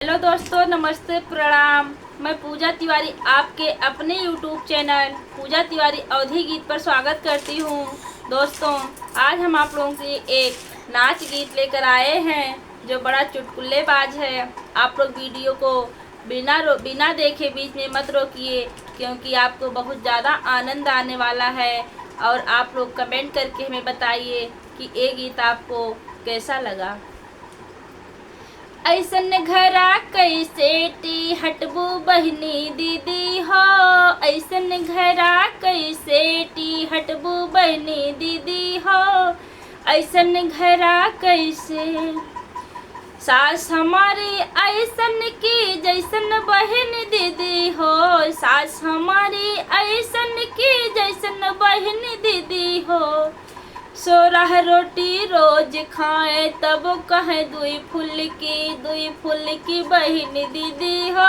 Hello दोस्तों, नमस्ते, प्रणाम। मैं पूजा तिवारी आपके अपने यूट्यूब चैनल पूजा तिवारी अवधी गीत पर स्वागत करती हूँ। दोस्तों, आज हम आप लोगों के लिए एक नाच गीत लेकर आए हैं जो बड़ा चुटकुलेबाज है। आप लोग वीडियो को बिना देखे बीच में मत रोकिए, क्योंकि आपको बहुत ज़्यादा आनंद आने वाला है। और आप लोग कमेंट करके हमें बताइए कि ये गीत आपको कैसा लगा। ऐसन घरा कैसे टी हटबू बहनी दीदी हो, ऐसन घरा कैसे टी हटबू बहनी दीदी हो, ऐसन घरा कैसे। सास हमारी ऐसन की जैसन बहन दीदी हो, सास हमारी ऐसन की जैसन बहन दीदी हो। सोरह रोटी रोज खाए तब कहे दुई फुल की बहन दीदी हो,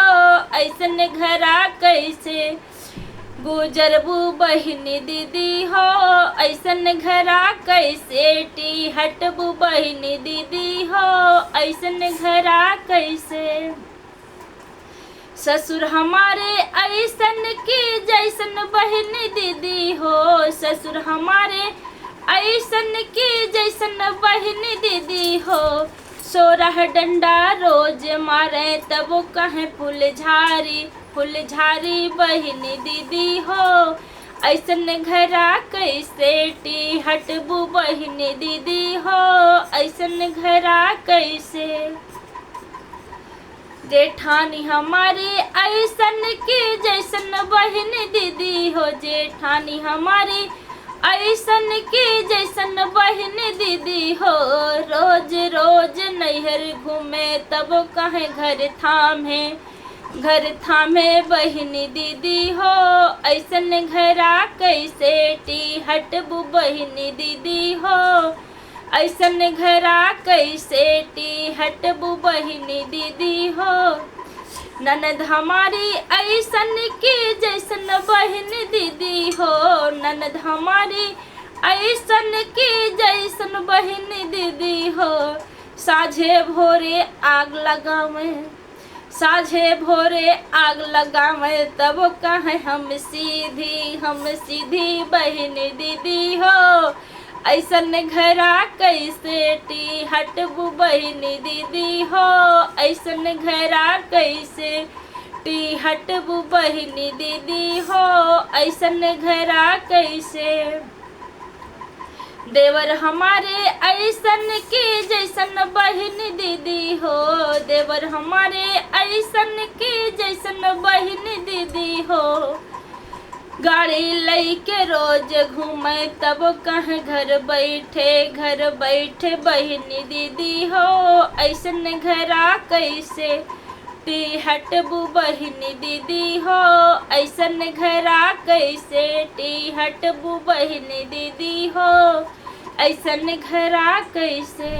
ऐसन घरा कैसे गुजरबू बहन दीदी हो, ऐसन घरा कैसे टी हटबू बहन दीदी हो, ऐसन घरा कैसे। ससुर हमारे ऐसन की जैसन बहन दीदी हो, ससुर हमारे ऐसन की जैसन बहन दीदी हो। सोरह डंडा रोज मारे तब कहे फुलझारी बहन दीदी हो, ऐसन घरा कैसे टी हटबू बहन दीदी हो, ऐसन घरा कैसे। जेठानी हमारी ऐसन की जैसन बहन दीदी हो, जेठानी हमारी ऐसन की जैसन बहन दीदी हो। रोज रोज नैहर घूमे तब कहे घर थामे बहन दीदी हो, ऐसन घरा कैसे टी हटबू बहन दीदी हो, ऐसन घरा कैसे टी हटबू बहन दीदी हो। ननद हमारी ऐसन की जैसन बहन दीदी हो, ननद हमारी ऐसन की जैसन बहन दीदी हो। साझे भोरे आग लगावे तब कहे हम सीधी बहन दीदी हो, ऐसन घरा कैसे टी हटबू बहन दीदी हो, ऐसन घरा कैसे टी हटबू बहन दीदी हो, ऐसन घरा कैसे। देवर हमारे ऐसन की जैसन बहन दीदी हो, देवर हमारे ऐसन की जैसन बहन दीदी हो। गाड़ी लैके रोज घूमे तब कहे घर बैठे बहन दीदी हो, ऐसन घरा कैसे टी हटबू बहन दीदी हो, ऐसन घरा कैसे टी हटबू बहन दीदी हो, ऐसन घरा कैसे।